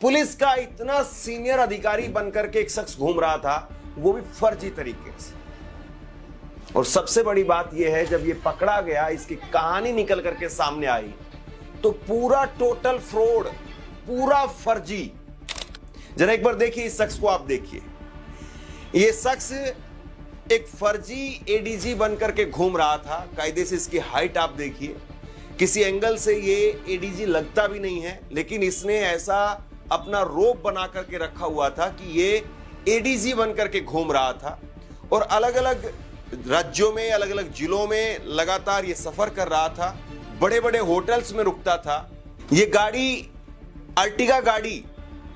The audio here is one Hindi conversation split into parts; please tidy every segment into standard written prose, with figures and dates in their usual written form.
पुलिस का इतना सीनियर अधिकारी बनकर के एक शख्स घूम रहा था, वो भी फर्जी तरीके से। और सबसे बड़ी बात यह है, जब ये पकड़ा गया, इसकी कहानी निकल करके सामने आई, तो पूरा टोटल फ्रॉड, पूरा फर्जी। जरा एक बार देखिए इस शख्स को, आप देखिए, ये शख्स एक फर्जी एडीजी बनकर के घूम रहा था। कायदे से इसकी हाइट आप देखिए, किसी एंगल से ये एडीजी लगता भी नहीं है, लेकिन इसने ऐसा अपना रोप बना करके रखा हुआ था कि ये एडीजी बनकर के घूम रहा था और अलग अलग राज्यों में, अलग अलग जिलों में लगातार ये सफर कर रहा था, बड़े बड़े होटल्स में रुकता था। ये गाड़ी अर्टिगा गाड़ी,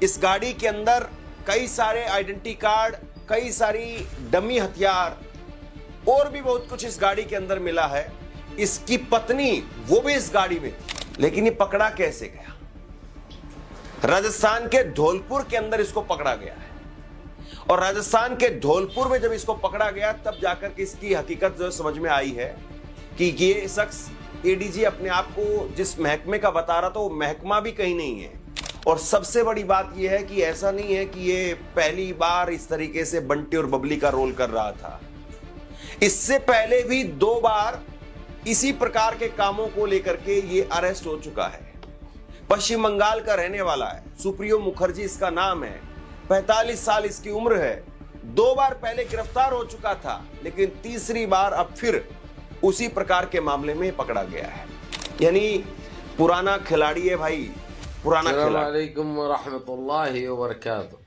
इस गाड़ी के अंदर कई सारे आइडेंटिटी कार्ड, कई सारी डमी हथियार और भी बहुत कुछ इस गाड़ी के अंदर मिला है। इसकी पत्नी वो भी इस गाड़ी में थी। लेकिन ये पकड़ा कैसे गया? राजस्थान के धौलपुर के अंदर इसको पकड़ा गया है, और राजस्थान के धौलपुर में जब इसको पकड़ा गया तब जाकर के इसकी हकीकत जो समझ में आई है कि ये शख्स एडीजी अपने आप को जिस महकमे का बता रहा था, वो महकमा भी कहीं नहीं है। और सबसे बड़ी बात यह है कि ऐसा नहीं है कि ये पहली बार इस तरीके से बंटी और बबली का रोल कर रहा था। इससे पहले भी 2 बार इसी प्रकार के कामों को लेकर के ये अरेस्ट हो चुका है। पश्चिम बंगाल का रहने वाला है, सुप्रियो मुखर्जी इसका नाम है, 45 साल इसकी उम्र है। 2 बार पहले गिरफ्तार हो चुका था, लेकिन तीसरी बार अब फिर उसी प्रकार के मामले में पकड़ा गया है। यानी पुराना खिलाड़ी है भाई, पुराना खिलाड़ी। अस्सलाम वालेकुम व रहमतुल्लाहि व बरकातुहू।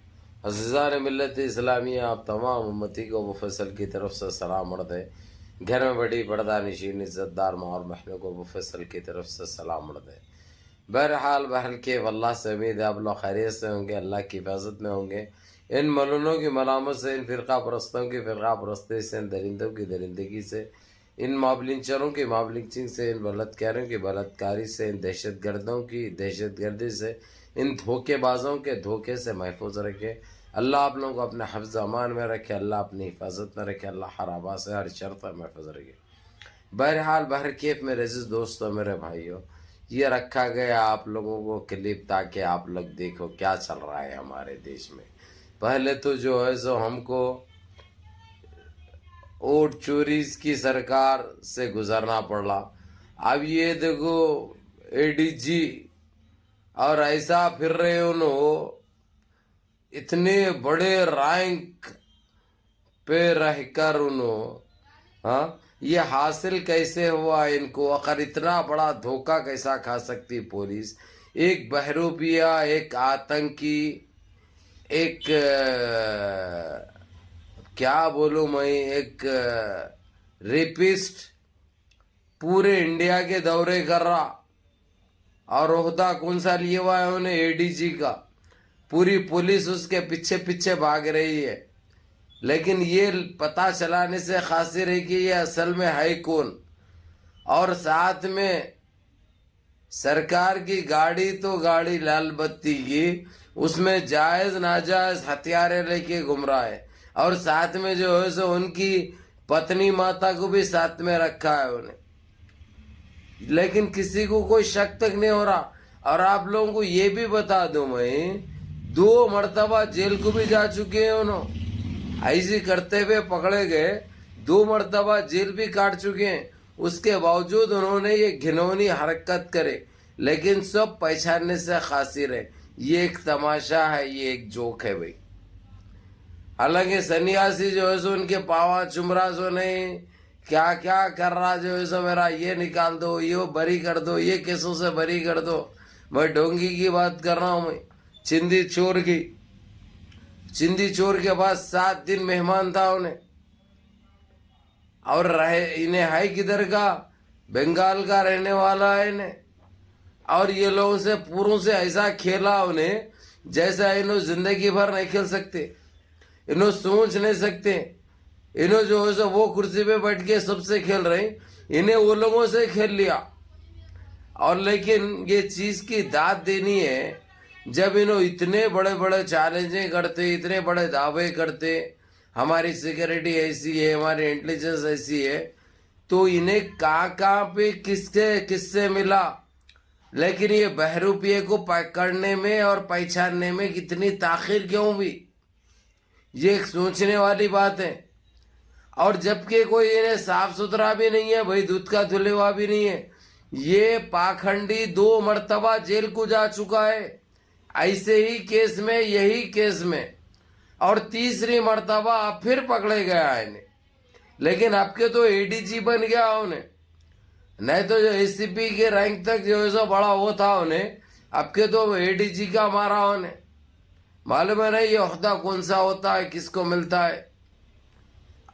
अज़ीज़ान मिल्लत इस्लामिया, आप तमाम उम्मती को मुफस्सल की तरफ से सलाम अर्ज़ है। घर में बड़ी पर्दा नशीन इज़्ज़तदार माँ और बहनों को मुफस्सल की तरफ से सलाम अर्ज़ है। बहरहाल बहर के वल्लाह से उम्मीद है आप लोग खैरियत से होंगे, अल्लाह की हिफाजत में होंगे। इन मलूनों की मलामत से, इन फ़िरका परस्तों की फ़िरका परस्ती से, इन दरिंदों की दरिंदगी से, इन माबलिंचरों की माबलिंचिंग से, इन बलात्कारियों की बलात्कारी से, इन दहशतगर्दों की दहशतगर्दी से, इन धोखेबाजों के धोखे से महफूज रखे। अल्लाह आप लोगों को अपने हफ्ज़ अमान में रखे, अल्लाह अपनी हिफाजत में रखे, अल्लाह हर आबा से, हर शर्त में महफूज रखे। बहरहाल बहर केफ मेरे अज़ीज़ दोस्तों, मेरे भाइयों, ये रखा गया आप लोगों को क्लिप ताकि आप लोग देखो क्या चल रहा है हमारे देश में। पहले तो जो है सो हमको वोट चोरी की सरकार से गुजरना पड़ा। अब ये देखो एडीजी और ऐसा फिर रहे उन्होंने, इतने बड़े रैंक पे रहकर उन्होंने, हाँ, ये हासिल कैसे हुआ इनको? आखिर इतना बड़ा धोखा कैसा खा सकती पुलिस? एक बहरूपिया, एक आतंकी, एक क्या बोलूं मैं, एक रेपिस्ट पूरे इंडिया के दौरे कर रहा, और ओहदा कौन सा लिए हुआ है उन्हें? एडीजी का। पूरी पुलिस उसके पीछे पीछे भाग रही है, लेकिन ये पता चलाने से खासिर है कि ये असल में है कौन। और साथ में सरकार की गाड़ी तो गाड़ी लाल बत्ती की, उसमें जायज नाजायज हथियारे लेके घूम रहा है, और साथ में जो है सो उनकी पत्नी माता को भी साथ में रखा है उन्हें, लेकिन किसी को कोई शक तक नहीं हो रहा। और आप लोगों को ये भी बता दूं, मैं 2 मरतबा जेल को भी जा चुके हैं उन्होंने। ऐसी करते हुए पकड़े गए, 2 मरतबा जेल भी काट चुके हैं। उसके बावजूद उन्होंने ये घिनौनी हरकत करे, लेकिन सब पहचानने से खासिर है। ये एक तमाशा है, ये एक जोक है भाई। हालांकि सन्यासी जो है सो उनके पावा चुम रहा सो नहीं, क्या क्या कर रहा जो है सो, मेरा ये निकाल दो, ये बरी कर दो, ये केसों से बरी कर दो। मैं ढोंगी की बात कर रहा हूँ, मैं चिंदी चोर की। चिंदी चोर के पास 7 दिन मेहमान था उन्हें, और रहे इन्हें है किधर का? बंगाल का रहने वाला है इन्हें। और ये लोगों से पूरों से ऐसा खेला उन्हें जैसा इन्हों जिंदगी भर नहीं खेल सकते, इन्हों सोच नहीं सकते। इन्हों जो है सो वो कुर्सी पे बैठ के सबसे खेल रहे, इन्हें वो लोगों से खेल लिया। और लेकिन ये चीज की दाद देनी है, जब इन्हों इतने बड़े बड़े चैलेंजें करते, इतने बड़े दावे करते, हमारी सिक्योरिटी ऐसी है, हमारी इंटेलिजेंस ऐसी है, तो इन्हें कहाँ कहाँ पे किससे मिला, लेकिन ये बहरूपिये को पकड़ने में और पहचानने में कितनी ताखिर क्यों हुई, ये एक सोचने वाली बात है। और जबकि कोई इन्हें साफ सुथरा भी नहीं है भाई, दूध का धुलेवा भी नहीं है, ये पाखंडी 2 मर्तबा जेल को जा चुका है ऐसे ही केस में, यही केस में, और तीसरी मर्तबा अब फिर पकड़े गया इन्हें। लेकिन आपके तो एडीजी बन गया उन्हें, नहीं तो जो एसीपी के रैंक तक जो सो बड़ा वो था उन्हें, आपके तो एडीजी का मारा उन्हें। मालूम है नहीं ये ओहदा कौन सा होता है, किसको मिलता है।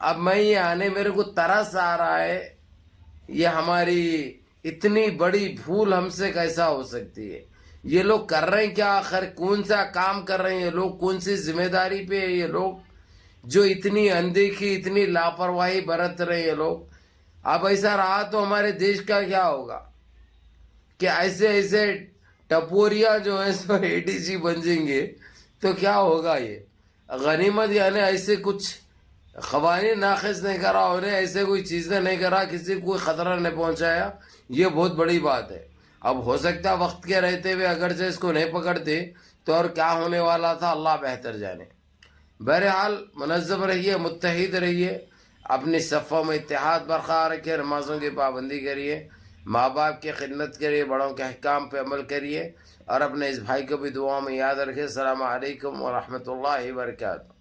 अब मैं ये आने मेरे को तरस आ रहा है, ये हमारी इतनी बड़ी भूल हमसे कैसा हो सकती है। ये लोग कर रहे हैं क्या आखिर, कौन सा काम कर रहे हैं ये लोग, कौन सी जिम्मेदारी पे है ये लोग, जो इतनी अनदेखी इतनी लापरवाही बरत रहे हैं ये लोग। अब ऐसा रहा तो हमारे देश का क्या होगा कि ऐसे ऐसे टपोरिया जो है सो एडीजी बन जाएंगे तो क्या होगा। ये गनीमत यानी ऐसे कुछ खवानीन नाखिस नहीं करा उन्हें, ऐसे कोई चीज़ें नहीं करा, किसी को कोई खतरा नहीं पहुंचाया, ये बहुत बड़ी बात है। अब हो सकता है वक्त के रहते हुए अगर से इसको नहीं पकड़ते तो और क्या होने वाला था अल्लाह बेहतर जाने। बहरहाल मुनज़्ज़म रहिए, मुत्तहिद रहिए, अपनी सफ़ों में इत्तेहाद बरकरार रखिए, नमाज़ों की पाबंदी करिए, माँ बाप की खिदमत करिए, बड़ों के अहकाम पे अमल करिए, और अपने इस भाई को भी दुआ में याद रखिए। अस्सलामु अलैकुम व रहमतुल्लाहि व बरकातहू।